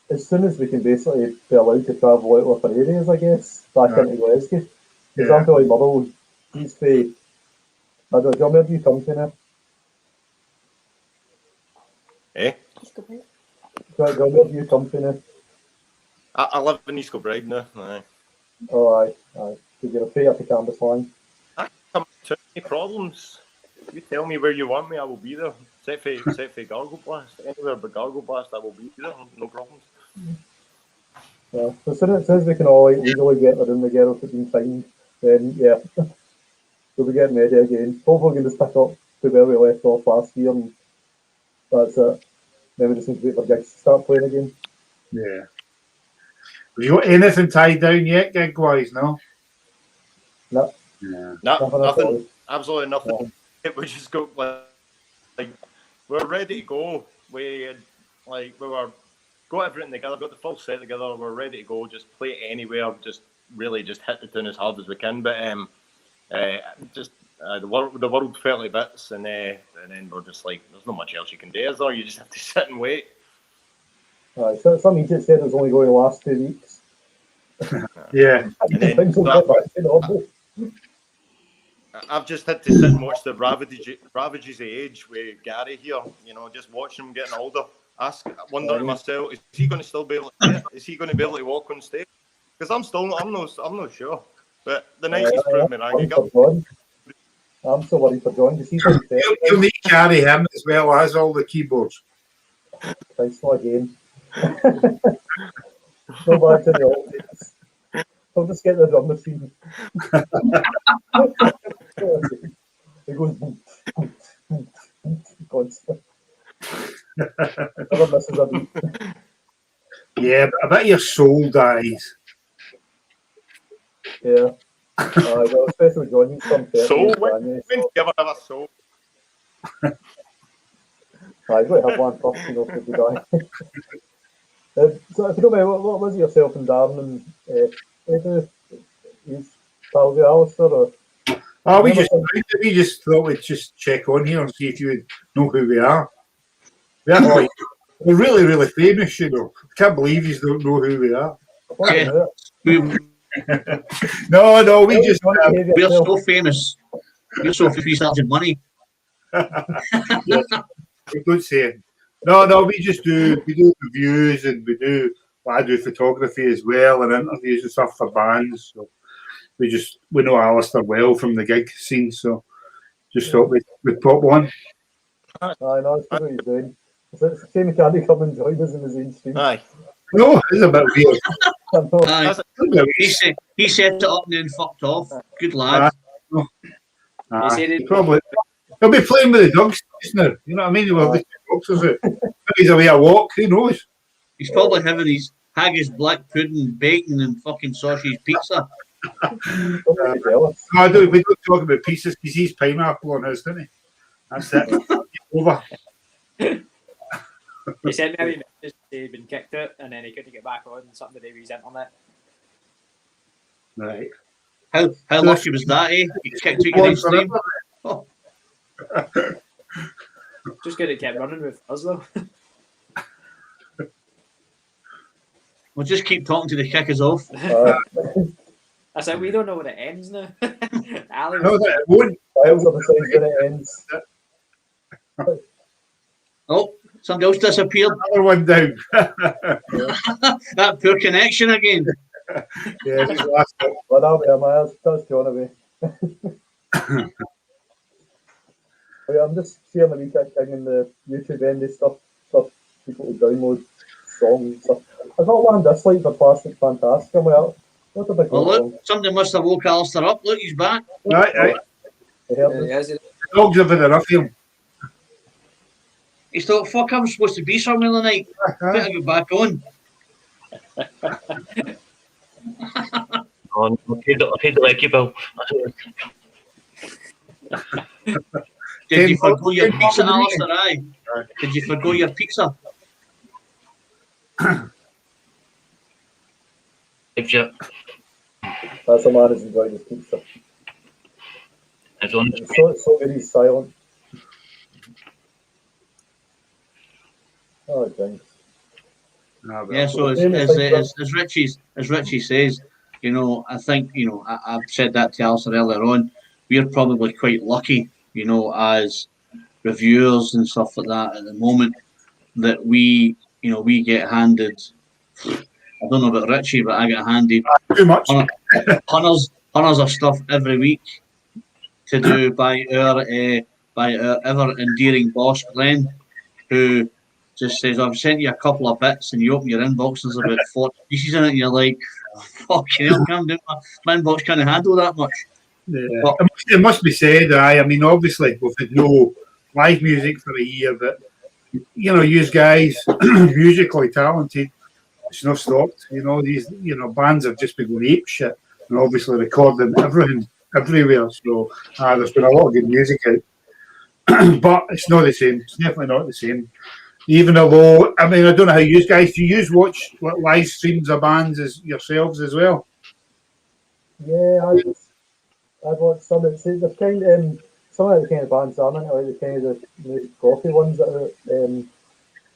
B: As soon as we can basically be allowed to travel out of our areas, I guess, back
C: Yeah.
B: into Glasgow. Because
C: Yeah.
B: I feel like Motherwell, he's the. I don't know, do you want me to come to now?
E: Eh?
B: Do you want me to come to now?
E: I live in East Kilbride now. Aye.
B: Oh, aye. So you're afraid up to Canvas Line.
E: Come to any problems. You tell me where you want me, I will be there. Set for Gargle Blast. Anywhere but Gargle Blast, I will be there. No problems.
B: Yeah. So as soon as we can all legally get rid of the girls that have been fined, then yeah, we'll be getting ready again. Hopefully we can just pick up to where we left off last year and that's it. Then we just need to wait for gigs to start playing again.
C: Yeah. Have you got anything tied down yet, gig wise? No.
B: No.
C: Yeah.
E: Nothing. Absolutely nothing.
B: Yeah.
E: We just go like we're ready to go. We were got everything together, got the full set together. We're ready to go. Just play it anywhere. Just really just hit the tune as hard as we can. But the world fell to bits, and then we're just like, there's not much else you can do, is there? You just have to sit and wait.
B: So some agent said it was only going to last 2 weeks.
C: Yeah.
E: And then
B: Things will get back to normal.
E: I've just had to sit and watch the ravages of age with Gary here. You know, just watching him getting older. Wondering to myself, is he going to still be able to? Is he going to be able to walk on stage? Because I'm not sure. But the night he's proved me wrong.
B: I'm still worried for John because he's like
C: You'll need to carry him as well as all the keyboards.
B: Thanks not again. Go back to the old days. I'll just get the drum machine. It goes boom, boom, boom, boom, constant. Never misses a beat.
C: Yeah, but I bet your soul dies.
B: Yeah. Well, especially John, he's from
E: Soul?
B: When
E: do you ever have a soul?
B: I've got to have one first, you know, if we die. So if you don't mind, what was it yourself and Darren and Edu? He's pals with Alistair, or?
C: Oh, we just thought we'd just check on here and see if you would know who we are. We're really, really famous, you know. I can't believe you don't know who we are.
G: Yeah.
C: No, we just...
G: we're so famous. We're so famous we started money.
C: Yes, we could say. No, we do reviews and I do photography as well and interviews and stuff for bands. So we know Alistair well from the gig scene, so just thought we'd pop one.
B: I know, it's good what you're doing. It's a shame he can't come and join us in his own stream.
E: Aye.
C: No, it's a bit weird.
G: He set it up and then fucked off. Good lad.
C: He'll be playing with the dogs just now. You know what I mean? He'll have the boxers out. Maybe he's away a walk. Who knows?
G: He's probably having his haggis, black pudding, bacon, and fucking sausage pizza.
C: We don't talk about pizzas because he's pineapple on his, doesn't he? That's it. Over.
H: He sent me a wee message to he'd been kicked out and then he couldn't get back on something to do with his internet.
C: Right.
G: How lucky was that, eh? He kicked out your stream. Oh.
H: Just good it kept running with us though.
G: We'll just keep talking to the kickers off.
H: I said we don't know when it ends now. Ali
C: No, that won't.
B: When it ends.
G: Oh, somebody else disappeared.
C: Another one down.
G: That poor connection again.
C: Yeah, he's last up.
B: Well, that'll be my that's John away. I'm just seeing the wee thing in the YouTube endy stuff people to download songs and stuff. I got one dislike for Plastic Fantastic. I'm like, what a big
G: look, somebody must have woke Alistair up. Look, he's back.
C: Right.
B: The
C: dogs have had enough of him.
G: He thought, fuck, I'm supposed to be somewhere the night. Better get back on.
A: I paid the lucky bill.
G: Did you forgo your pizza, Alistair? Aye. Did you forgo your pizza?
A: If you,
B: That's a man who's enjoyed his pizza.
A: it's on.
B: And so good he's silent. Oh, thanks.
G: Yeah, so as Richie says, you know, I think, you know, I've said that to Alistair earlier on. We're probably quite lucky, you know, as reviewers and stuff like that at the moment, that we, you know, we get handed. I don't know about Richie, but I get handed
C: Too much.
G: hunters of stuff every week to do by our ever endearing boss Glenn, who just says, "I've sent you a couple of bits," and you open your inbox and there's about 40 pieces in it, and you're like, "Fucking hell, calm down, my inbox can't handle that much."
C: Yeah.
G: But
C: It must be said, I mean, obviously, we've had no live music for a year, but, you know, you guys, musically talented, it's not stopped. You know, these, you know, bands have just been going ape shit and obviously recording everything, everywhere. So there's been a lot of good music out. But it's not the same. It's definitely not the same. Even though, I mean, I don't know how you guys, do you watch live streams of bands as yourselves as well?
B: Yeah, I'd watch some. It's the kind some of the kind of bands I'm into, like the kind of the coffee ones that are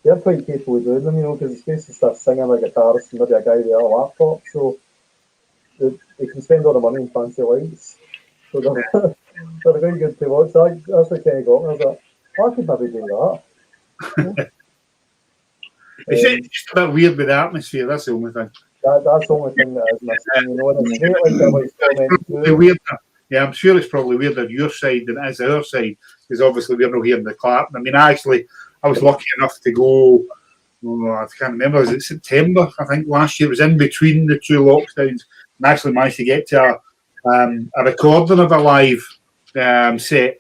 B: they're quite capable of doing them, you know, because it's basically stuff singing like a guitarist and maybe a guy with a laptop, so they can spend all the money on fancy lights. So they're very good to watch. That's the kind of got me. I was like, I could maybe do that.
C: It's just a bit weird with the atmosphere, that's the only thing.
B: That's the only thing that is missing, you know, and it's great like that, like
C: Probably weirder. Yeah, I'm sure it's probably weirder your side than it is our side, because obviously we're not hearing the clap. I mean, I was lucky enough to go, I can't remember, was it September, I think, last year. It was in between the two lockdowns, and actually managed to get to a recording of a live set.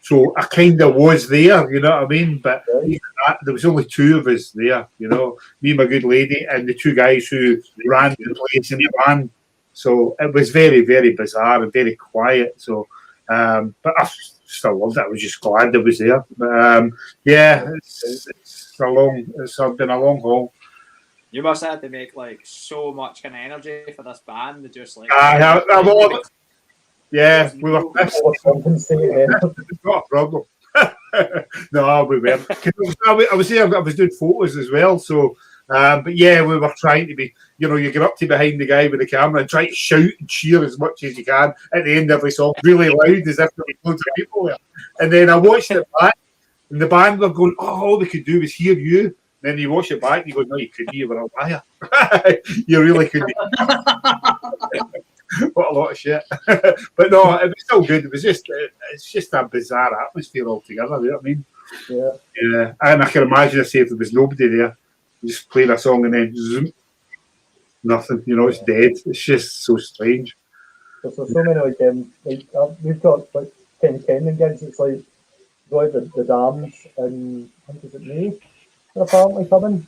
C: So I kind of was there, you know what I mean? But even that, there was only two of us there, you know, me and my good lady and the two guys who ran the place in the band. So it was very, very bizarre and very quiet. So, but I still loved it. I was just glad it was there. But yeah, it's been a long haul.
H: You must have had to make like so much kind of energy for this band. Just like
C: yeah, we were pissed. It's not a problem. No, we weren't. I was there. I was doing photos as well. So, but yeah, we were trying to be. You know, you get up to behind the guy with the camera and try to shout and cheer as much as you can at the end of every song, really loud, as if there were loads of people there. And then I watched it back, and the band were going, "Oh, all they could do was hear you." And then you watch it back, and you go, "No, you couldn't. You were a liar. You really couldn't." What a lot of shit. But no, it was still good. It's just a bizarre atmosphere altogether, you know what I mean?
B: Yeah.
C: Yeah. And I can imagine if there was nobody there, just playing a song and then zoom, nothing, you know, it's dead. It's just so strange.
B: There's so many we've got like Ken Kendon gigs, it's like go to the Dams and I think is it May? They're apparently coming.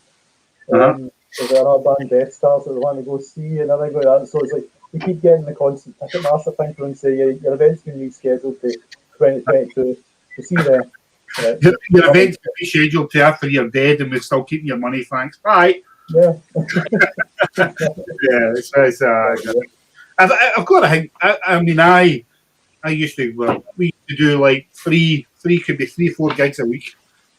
B: There's another band, Death Stars, that they want to go see and everything like that. So it's like you keep getting the constant Ticketmaster thing and say your event's been rescheduled to 2022 to see them.
C: Your event's been rescheduled to after you're dead and we're still keeping your money, thanks. Bye.
B: Yeah.
C: Yeah, it's I've got to think. I mean, I used to. We used to do like three, could be 3-4 gigs a week.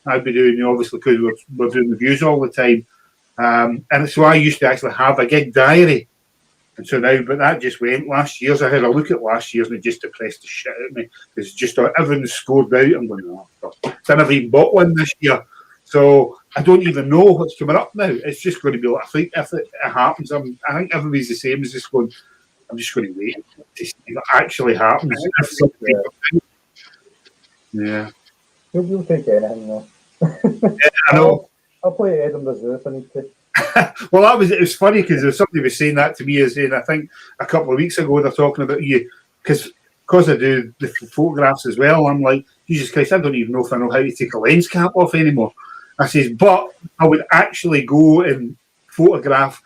C: I'd be doing, obviously, because we're doing reviews all the time. And so I used to actually have a gig diary. And so now, but that just went last year's. I had a look at last year's and it just depressed the shit out of me. It's just everything's scored out. I'm going, oh, I never even bought one this year. So I don't even know what's coming up now. It's just going to be like, I think if it happens, I think everybody's the same as just going, I'm just going to wait to see what actually happens. Yeah.
B: You'll take anything though.
C: Yeah, I know.
B: I'll play Edinburgh Zoo if I need to.
C: Well, it was funny because somebody was saying that to me, I think a couple of weeks ago, they're talking about you, because I do the photographs as well. I'm like, Jesus Christ, I don't even know if I know how to take a lens cap off anymore. I says, but I would actually go and photograph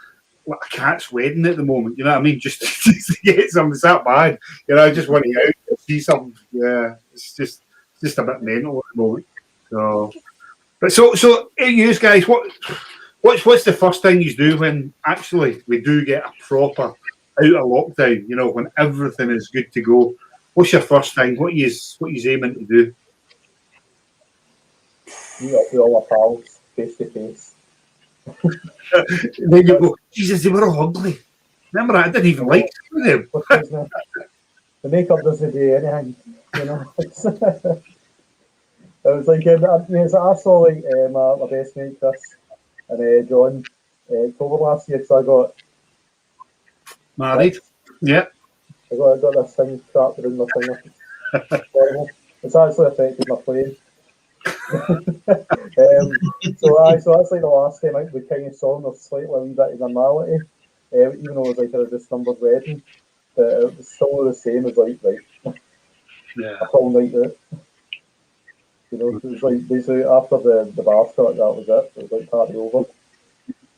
C: like a cat's wedding at the moment. You know what I mean? Just to get something. It's that bad. You know, I just want to get out and see something. Yeah, it's just a bit mental at the moment. So, but so you guys, What's the first thing you do when actually we do get a proper out of lockdown? You know, when everything is good to go. What's your first thing? What you aiming to do?
B: You got to see all my pals face to face.
C: Then you go, Jesus, they were all ugly. Remember, I didn't even like some of them.
B: The makeup doesn't do anything, you know. It was like, I saw like my best mate Chris and John October last year, so I got
C: Married. Yeah.
B: I got this thing trapped around my finger. It's horrible. It's actually affected my playing. So that's like the last time out we kind of saw there's slightly a wee bit of normality, even though it was like a dismembered wedding, but it was still the same as like
C: Yeah.
B: a whole night out. You know, it was like basically after the bar start, that was it. It was like party over.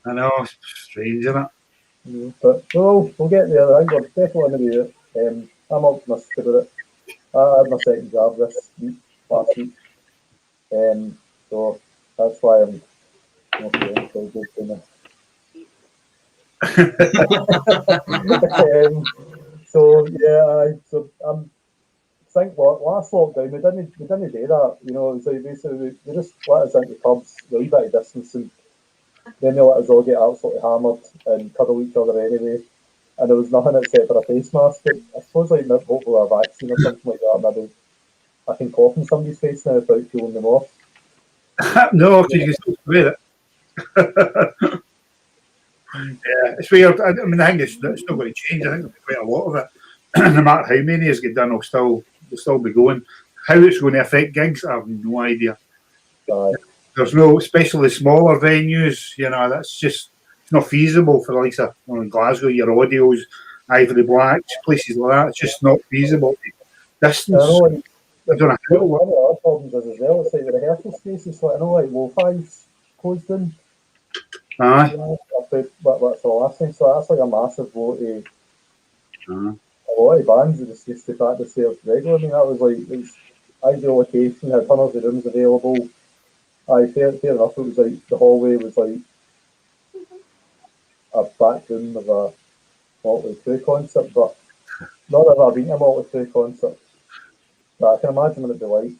C: I know, it's strange, isn't it?
B: Yeah, but we'll get there. I think we're definitely going to do it. I'm optimistic about it. I had my second job this week, last week. So that's why I'm not feeling so good for me. So yeah, I think last lockdown we didn't do that. You know, it was like basically they just let us into pubs, a wee bit of distance, and then they let us all get absolutely hammered and cuddle each other anyway. And there was nothing except for a face mask. But I suppose like hopefully a vaccine or something like that, maybe I can cough in somebody's face now without peeling them off.
C: No, because you can still wear it. Yeah, it's weird. I mean, I think it's not going to change. I think there'll be quite a lot of it. No matter how many is get done, they'll still be going. How it's going to affect gigs, I have no idea. There's no, especially smaller venues. You know, that's just it's not feasible for the likes of Glasgow, your Audios, Ivory Black, places like that. It's just not feasible. Distance. I don't know how it works.
B: One of the other problems is as well, it's like the rehearsal spaces, like I know like Lo-Fi's closed in.
C: Aye.
B: You know, that's the last thing. So that's like a massive blow to a lot of bands that just used to practice there regularly. I mean, that was like it was ideal location, had hundreds of rooms available. Fair enough, it was like the hallway was like a back room of a Motley Crue concert, but not that I've been to a Motley Crue concert. But I can imagine what it'd be like.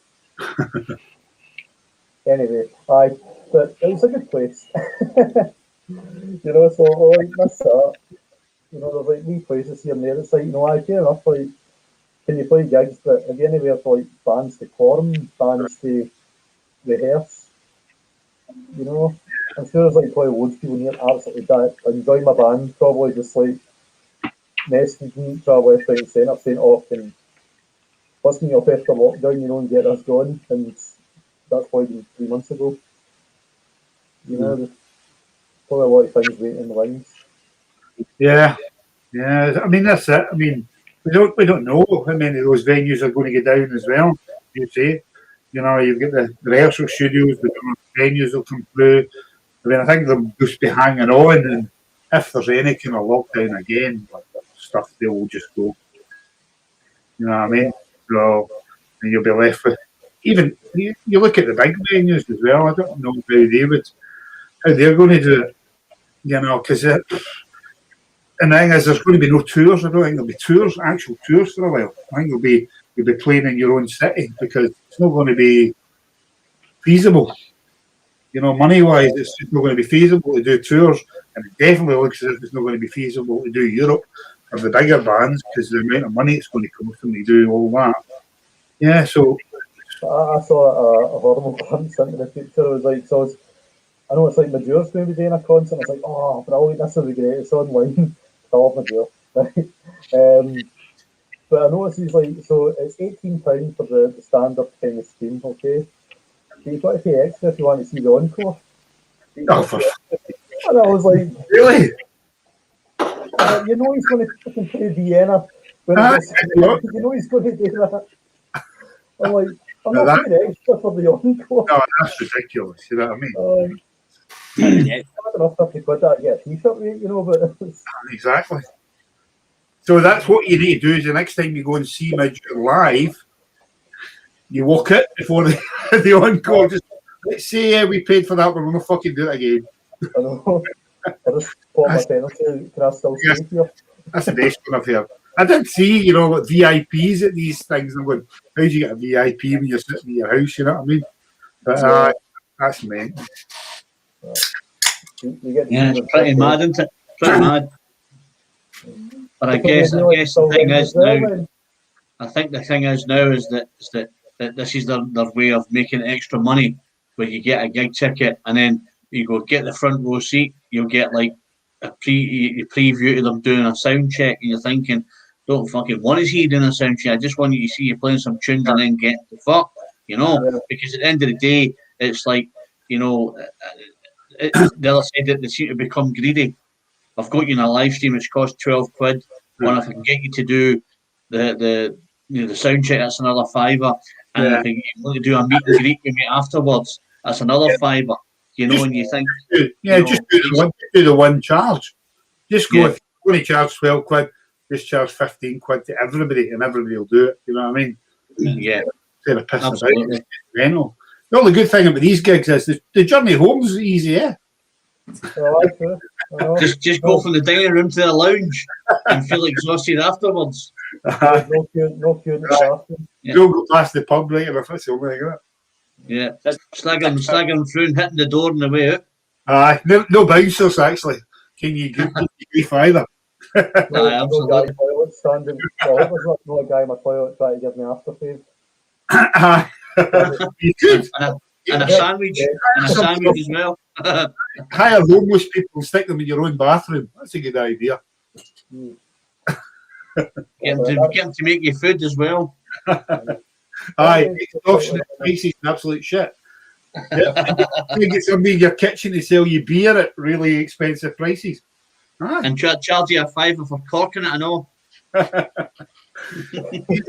B: Anyway, but it was a good place. You know, so like that's that. You know, there's like wee places here and there. It's like, you know, fair enough, like can you play gigs, but have you anywhere for like bands to form, bands to rehearse? You know? I'm sure there's like probably loads of people here absolutely enjoy my band, probably just like messaging each other left, right and centre saying, oh, can let's meet up after lockdown, you know, and get us going, and that's probably been 3 months ago. You know, there's probably a lot of things waiting in the wings.
C: Yeah. I mean, that's it. I mean, we don't know how many of those venues are going to get down as well. You say, you know, you've got the rehearsal studios, the venues will come through. I mean, I think they'll just be hanging on, and if there's any kind of lockdown again, like stuff, they will just go. You know what I mean? So, and you'll be left with. Even you look at the big venues as well. I don't know how they're going to do it. You know, because and the thing is, there's going to be no tours. I don't think there'll be actual tours for a while. I think you'll be playing in your own city because it's not going to be feasible. You know, money-wise, it's just not going to be feasible to do tours, and it definitely looks as if it's not going to be feasible to do Europe for the bigger bands because the amount of money it's going to cost them to do all that. Yeah, so
B: I saw a horrible glimpse into the future. It was like, I know it's like Madure's going to be doing a concert. I was like, oh, brilliant, this will be great. It's online. I love Madure. Right? But I noticed he's like, so it's £18 for the standard kind of scheme, okay? But you've got to pay extra if you want to see the encore. And I was like,
C: really?
B: You know he's going to fucking play Vienna. You know he's going to do that. I'm like, I'm not paying extra for the encore.
C: No, that's ridiculous. You know what I mean?
H: Yeah.
B: I don't know if £50 that get a t-shirt, you know, but
C: exactly. So that's what you need to do is the next time you go and see Madure live, you walk it before the encore. Just let's say we paid for that, but we're not fucking do it again.
B: I know. I just put my penalty. Can I still stay here?
C: That's the best one I've heard. I did see, what VIPs at these things. I'm going, how do you get a VIP when you're sitting in your house? You know what I mean? But that's meant.
G: Yeah, it's pretty mad, isn't it? Pretty mad. But I guess the thing is now. I think the thing is now is that this is their way of making extra money, where you get a gig ticket and then you go get the front row seat. You'll get like a preview of them doing a sound check, and you're thinking, don't fucking want to see you doing a sound check. I just want you to see you playing some tunes and then get the fuck, because at the end of the day, it's like, the other side that they seem to become greedy. I've got you in a live stream which costs 12 quid. Or if I can get you to do the sound check, that's another £5. And if you want to do a meet and greet with me afterwards, that's another £5. And you think,
C: just do the one charge. Just go, if you're going to charge 12 quid, just charge 15 quid to everybody, and everybody will do it. You know what I mean?
G: Yeah,
C: absolutely. The only good thing about these gigs is the journey home's easy,
G: Just go from the dining room to the lounge and feel exhausted afterwards.
B: No queue in the bathroom.
C: Don't go past the pub, right? If that's the only thing.
G: Yeah, slagging through and hitting the door on the way out.
C: No bouncers actually. Can you grief either?
B: No guy in the toilet standing. There's not a guy in my toilet trying to give me aftershave.
C: You could.
G: And a sandwich. And a sandwich as well.
C: Hire homeless people and stick them in your own bathroom. That's a good idea.
G: Get them to make you food as well.
C: Extortion prices and absolute shit. You get somebody in your kitchen to sell you beer at really expensive prices.
G: And charge you a £5 for corking it, I know.